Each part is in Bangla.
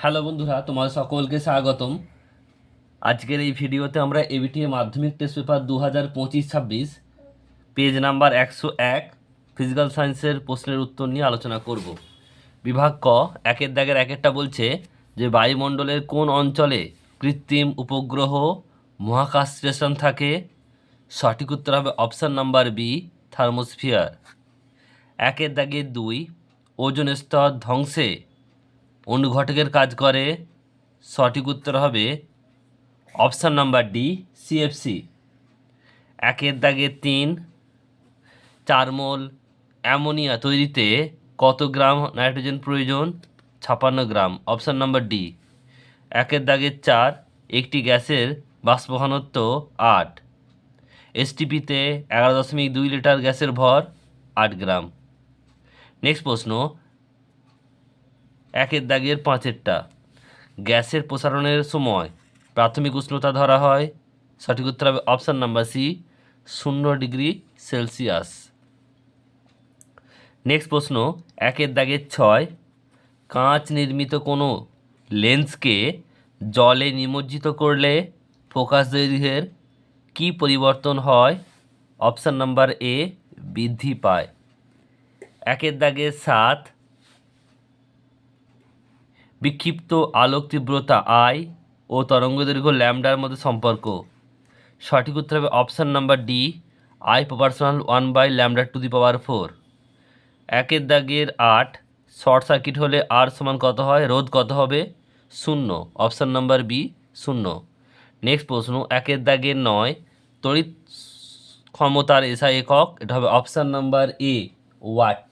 হ্যালো বন্ধুরা, তোমাদের সকলকে স্বাগতম। আজকের এই ভিডিওতে আমরা এবিটিএ মাধ্যমিক test paper 2025-26 page number 101 physical সায়েন্সের প্রশ্নের উত্তর নিয়ে আলোচনা করব। বিভাগ ক, একের দাগের একেরটা বলছে যে বায়ুমণ্ডলের কোন অঞ্চলে কৃত্রিম উপগ্রহ মহাকাশ স্টেশন থাকে। সঠিক উত্তর হবে অপশান নাম্বার বি, থার্মোস্ফিয়ার। একের দাগের দুই, ওজোন স্তর ধ্বংসে অনুঘটকের কাজ করে। সঠিক উত্তর হবে অপশান নাম্বার ডি, সিএফসি। একের দাগে তিন, 4 মোল অ্যামোনিয়া তৈরিতে কত গ্রাম নাইট্রোজেন প্রয়োজন? 56 গ্রাম। Option number D. একের দাগে চার, একটি গ্যাসের বাষ্প ঘনত্ব 8, এসটিপিতে 11.2 লিটার গ্যাসের ভর 8 গ্রাম। নেক্সট প্রশ্ন, একের দাগের পাঁচেরটা, গ্যাসের প্রসারণের সময় প্রাথমিক উষ্ণতা ধরা হয়। সঠিক উত্তর হবে option number C, 0°C। Next প্রশ্ন, একের দাগের ছয়, কাঁচ নির্মিত কোনো লেন্সকে জলে নিমজ্জিত করলে ফোকাস দৈর্ঘ্যের কী পরিবর্তন হয়? অপশান নাম্বার এ, বৃদ্ধি পায়। একের দাগের সাত, বিক্ষিপ্ত আলোক তীব্রতা আই ও তরঙ্গদৈর্ঘ্য ল্যামডার মধ্যে সম্পর্ক। সঠিক উত্তর হবে option number D, I proportional 1/λ⁴। একের দাগের আট, শর্ট সার্কিট হলে আর সমান কত হয়? রোধ কত হবে? 0। Option number B, 0। নেক্সট প্রশ্ন, একের দাগের নয়, তড়িৎ ক্ষমতার এসআই একক, এটা হবে option number A, watt.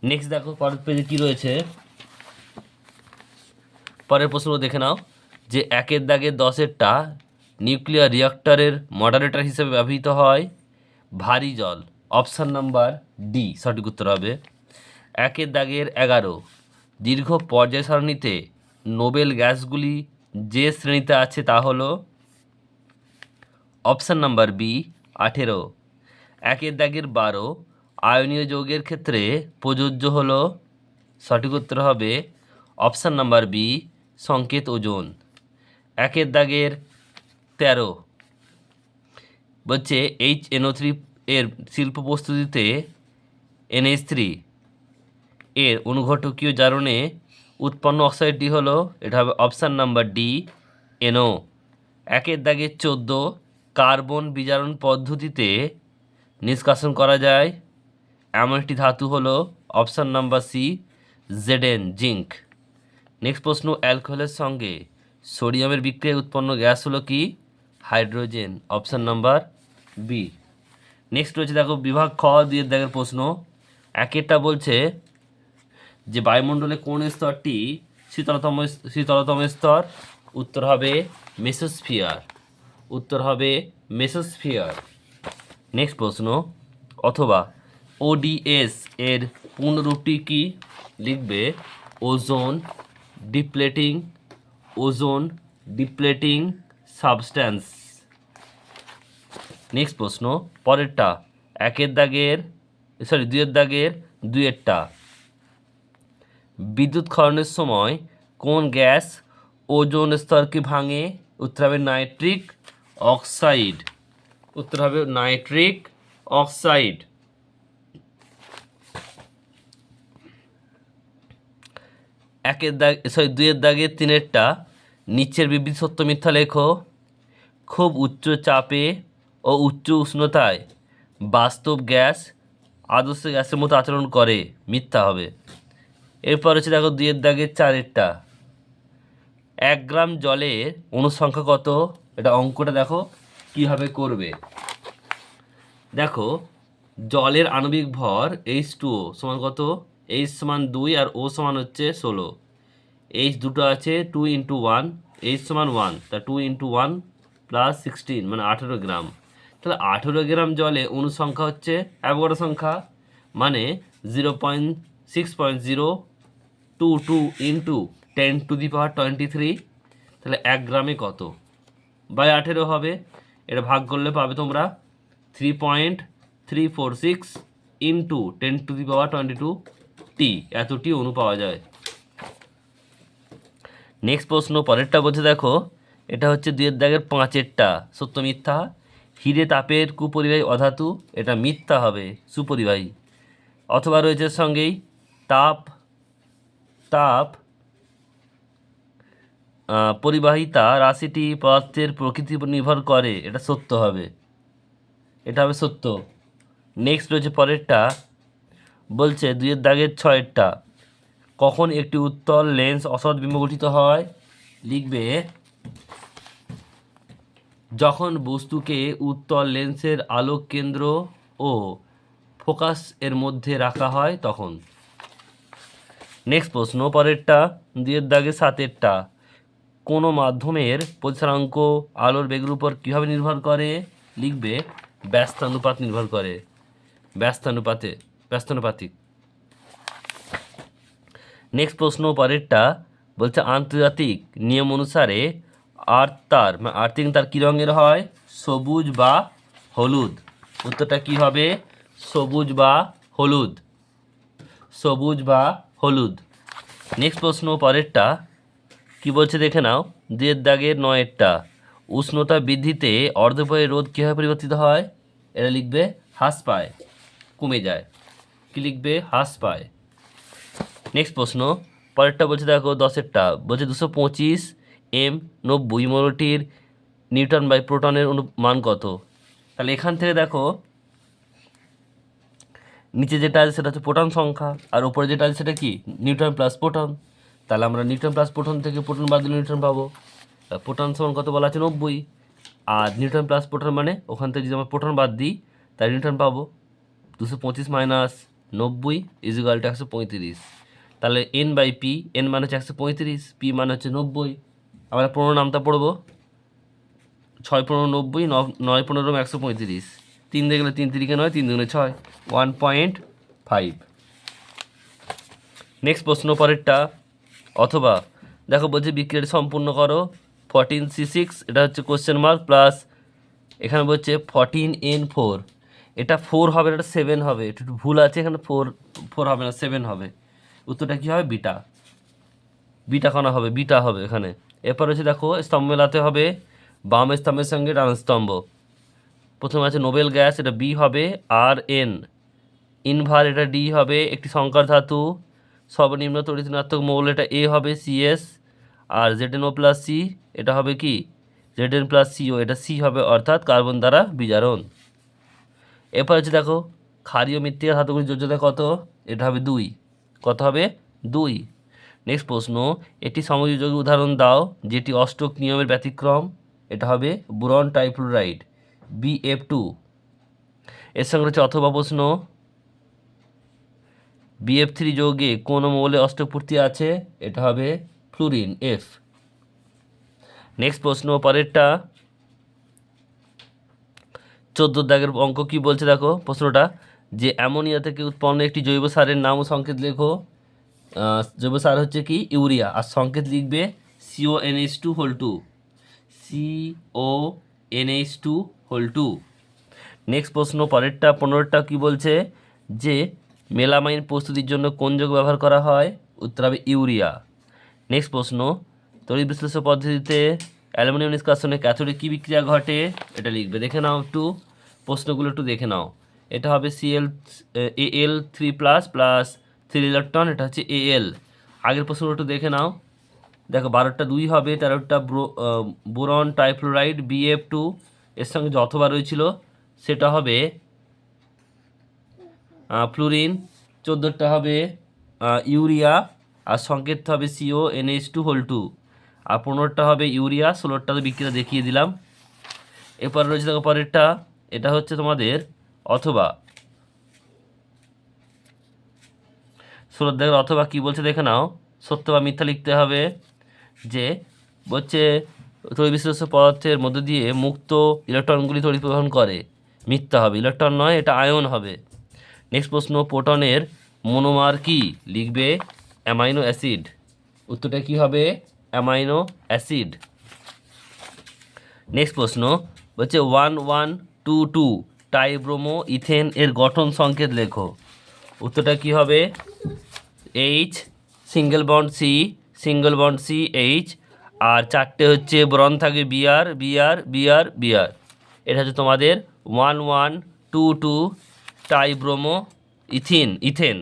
Next দেখো পরের পেজে কী রয়েছে। পরের প্রশ্ন দেখে নাও যে একের দাগের 10-এরটা, নিউক্লিয়ার রিঅ্যাক্টরের মডারেটর হিসেবে ব্যবহৃত হয় ভারী জল। অপশান নাম্বার ডি সঠিক উত্তর হবে। একের দাগের 11, দীর্ঘ পর্যায় সারণীতে নোবেল গ্যাসগুলি যে শ্রেণীতে আছে তা হলো অপশান নাম্বার বি, 18। একের দাগের 12, আয়নীয় যৌগের ক্ষেত্রে প্রযোজ্য হলো। সঠিক উত্তর হবে অপশান নাম্বার বি, সংকেত ওজন। একের দাগের 13 বলছে HNO3 এর শিল্প প্রস্তুতিতে NH3 এর অনুঘটকীয় জারণে উৎপন্ন অক্সাইডটি হলো, এটা হবে অপশান নাম্বার ডি, NO। একের দাগের 14, কার্বন বিজারণ পদ্ধতিতে নিষ্কাশন করা যায় এমন একটি ধাতু হলো option number C, Zn, zinc. Next প্রশ্ন, অ্যালকোহলের সঙ্গে সোডিয়ামের বিক্রিয়ায় উৎপন্ন গ্যাস হলো কি? Hydrogen. Option number B. Next রয়েছে দেখো বিভাগ খ, দিয়ে দাগের প্রশ্ন। একেরটা বলছে যে বায়ুমণ্ডলে কোন স্তরটি শীতলতম স্তর? উত্তর হবে মেসোস্ফিয়ার। উত্তর হবে মেসোস্ফিয়ার। নেক্সট প্রশ্ন, অথবা ODS এর পূর্ণরূপটি কি? লিখবে ওজোন ডিপ্লেটিং সাবস্ট্যান্স। নেক্সট প্রশ্ন, পরেরটা, দুইয়ের দাগের দুইয়েরটা, বিদ্যুৎ ক্ষরণের সময় কোন গ্যাস ওজোন স্তরকে ভাঙে? উত্তর হবে নাইট্রিক অক্সাইড। উত্তর হবে নাইট্রিক অক্সাইড। দুইয়ের দাগের তিনেরটা, নিচের বিবৃতি সত্য মিথ্যা লেখো। খুব উচ্চ চাপে ও উচ্চ উষ্ণতায় বাস্তব গ্যাস আদর্শ গ্যাসের মতো আচরণ করে, মিথ্যা হবে। এরপর হচ্ছে দেখো দুইয়ের দাগের চারেরটা, 1 গ্রাম জলের অনুসংখ্যা কত? এটা অঙ্কটা দেখো কীভাবে করবে। দেখো জলের আণবিক ভর H2O সমান কত? H সমান 2 আর O সমান হচ্ছে 16। H দুটো আছে, 2 × 1, H সমান 1, তা 2 × 1 + 16 মানে 18 গ্রাম। তাহলে 18 গ্রাম জলে অনুসংখ্যা হচ্ছে অ্যাভোগাড্রো সংখ্যা, মানে 0.6.022 × 10⁻23। তাহলে 1 গ্রামে কত? বাই 18 হবে। এটা ভাগ করলে পাবে তোমরা 3.346 × 10⁻22T, এতটি অণু পাওয়া যায়। নেক্সট প্রশ্ন পরেরটা বলছে দেখো, এটা হচ্ছে 2 এর দাগের 5-এরটা, সত্য মিথ্যা। হিরে তাপের কুপরিবাহী অধাতু, এটা মিথ্যা হবে, সুপরিবাহী। অথবা রয়েছে সঙ্গেই তাপ তাপ পরিবাহিতা রাশিটি পদার্থের প্রকৃতির উপর নির্ভর করে, এটা সত্য হবে, এটা হবে সত্য। নেক্সট রয়েছে পরেরটা, বলছে 2 এর দাগের 6-এরটা, কখন একটি উত্তল লেন্স অসৎ বিম্ব গঠিত হয়? লিখবে যখন বস্তুকে উত্তল লেন্সের আলোক কেন্দ্র ও ফোকাস এর মধ্যে রাখা হয় তখন। নেক্সট প্রশ্ন পরেরটা, 2 এর দাগে 7-এরটা, কোনো মাধ্যমের প্রতিসরাঙ্ক আলোর বেগের উপর কীভাবে নির্ভর করে? লিখবে ব্যস্তানুপাত নির্ভর করে, ব্যস্তানুপাতিক। নেক্সট প্রশ্ন পরেরটা বলছে আন্তর্জাতিক নিয়ম অনুসারে আর্থিং তার কী রঙের হয়? সবুজ বা হলুদ। উত্তরটা কি হবে? সবুজ বা হলুদ। নেক্সট প্রশ্ন পরেরটা কি বলছে দেখে নাও, 2 এর দাগের 9-এরটা, উষ্ণতা বৃদ্ধিতে অর্ধপয়ের রোধ কীভাবে পরিবর্তিত হয়? এটা লিখবে হ্রাস পায়, কমে যায়। কি লিখবে? হ্রাস পায়। নেক্সট প্রশ্ন পরেরটা বলছে দেখো 10-এরটা, বলছে 225 M90 মোলটির নিউটন বাই প্রোটনের মান কত? তাহলে এখান থেকে দেখো নিচে যেটা আছে সেটা হচ্ছে প্রোটন সংখ্যা, আর উপরে যেটা আছে সেটা কি? Newton plus proton. তাহলে আমরা নিউটন প্লাস প্রোটন থেকে প্রোটন বাদ দিলে নিউটন পাবো। প্রোটন সমান কত বলা আছে? 90। আর নিউটন প্লাস প্রোটন মানে ওখান থেকে যদি আমরা প্রোটন বাদ দিই তাহলে নিউটন পাবো। 225 মাইনাস 90 ইজিক্যাল টু 135। তাহলে এন বাই পি, এন মানে হচ্ছে 135, পি মানে হচ্ছে 90। আমরা 15 নামটা পড়বো, 6 15 90, 9 15 135, 3 দিয়ে গেলে 3 3 9, 3 2 6, 1.5। নেক্সট প্রশ্ন পরেরটা, অথবা দেখো বলছে বিক্রিয়াটি সম্পূর্ণ করো, 14C6, এটা হচ্ছে কোশ্চেন মার্ক প্লাস এখানে বলছে 14N4, এটা 4 হবে, এটা 7 হবে, একটু ভুল আছে এখানে, 4 হবে না, 7 হবে। উত্তরটা কী হবে? বিটা কণা হবে, বিটা হবে এখানে। এরপর হচ্ছে দেখো স্তম্ভ মেলাতে হবে, বাম স্তম্ভের সঙ্গে ডান স্তম্ভ। প্রথমে আছে নোবেল গ্যাস, এটা বি হবে, আর এন। ইনভার, এটা ডি হবে, একটি সংকর ধাতু। সর্বনিম্ন তড়িৎ ঋণাত্মক মৌল, এটা এ হবে, সিএস। আর ZnO প্লাস সি, এটা হবে কি? Zn প্লাস সিও, এটা সি হবে, অর্থাৎ কার্বন দ্বারা বিজারণ। এরপর হচ্ছে দেখো ক্ষারীয় মৃত্তিকা ধাতুগুলির যোজ্যতা কত? এটা হবে 2। কত হবে? 2। নেক্সট প্রশ্ন, একটি সমযোজী উদাহরণ দাও যেটি অষ্টক নিয়মের ব্যতিক্রম। এটা হবে বোরন ট্রাইফ্লুরাইড, BF2। এর সঙ্গে হচ্ছে অথবা প্রশ্ন, BF3 যৌগে কোন মৌলে অষ্টক পূর্তি আছে? এটা হবে ফ্লুরিন, F। নেক্সট প্রশ্ন পরেরটা 14 দাগের অঙ্ক কি বলছে দেখো প্রশ্নটা, যে অ্যামোনিয়া থেকে উৎপন্ন একটি জৈব সারের নাম ও সংকেত লেখো। জৈব সার হচ্ছে কি? ইউরিয়া, আর সংকেত লিখবে CONH2 CONH2। নেক্সট প্রশ্ন পরেরটা 15টা কি বলছে, যে মেলামাইন প্রস্তুতির জন্য কোন যৌগ ব্যবহার করা হয়? উত্তর হবে ইউরিয়া। নেক্সট প্রশ্ন, তড়িৎ বিশ্লেষণ পদ্ধতিতে অ্যালুমিনিয়াম নিষ্কাশনে ক্যাথোডে কী বিক্রিয়া ঘটে? এটা লিখবে, দেখে নাও একটু প্রশ্নগুলো একটু দেখে নাও। এটা হবে Al3 প্লাস 3 ইলেকট্রন, এটা হচ্ছে Al। আগের প্রশ্নগুলো একটু দেখে নাও, দেখো 12টা 2 হবে, 13টা বোরন ট্রাইফ্লুরাইড BF2, এর সঙ্গে যে অথবা রয়েছিল সেটা হবে ফ্লুরিন, 14টা হবে ইউরিয়া, আর সংকেত হবে CONH2, আর 15টা হবে ইউরিয়া, 16টা তো বিক্রিয়া দেখিয়ে দিলাম। এরপর রয়েছে দেখো পরেরটা, এটা হচ্ছে তোমাদের অথবা 16 দেখো অথবা কি বলছে দেখে নাও, সত্য বা মিথ্যা লিখতে হবে। যে বলছে তড়িৎ বিশ্লেষ্য পদার্থের মধ্য দিয়ে মুক্ত ইলেকট্রনগুলি তড়িৎ প্রবাহন করে, মিথ্যা হবে, ইলেকট্রন নয়, এটা আয়ন হবে। নেক্সট প্রশ্ন, প্রোটনের মনোমার কি? লিখবে অ্যামাইনো অ্যাসিড। উত্তরটা কি হবে? Amino acid. নেক্সট প্রশ্ন হচ্ছে 1122 টাইব্রোমো ইথেন এর গঠন সংকেত লেখো। উত্তরটা কি হবে? H single bond C single bond C H, আর 4টে হচ্ছে ব্রন থাকবে বিআর বিআর বিআর বিআর। এটা হচ্ছে তোমাদের 1122 টাইব্রোমো ইথেন।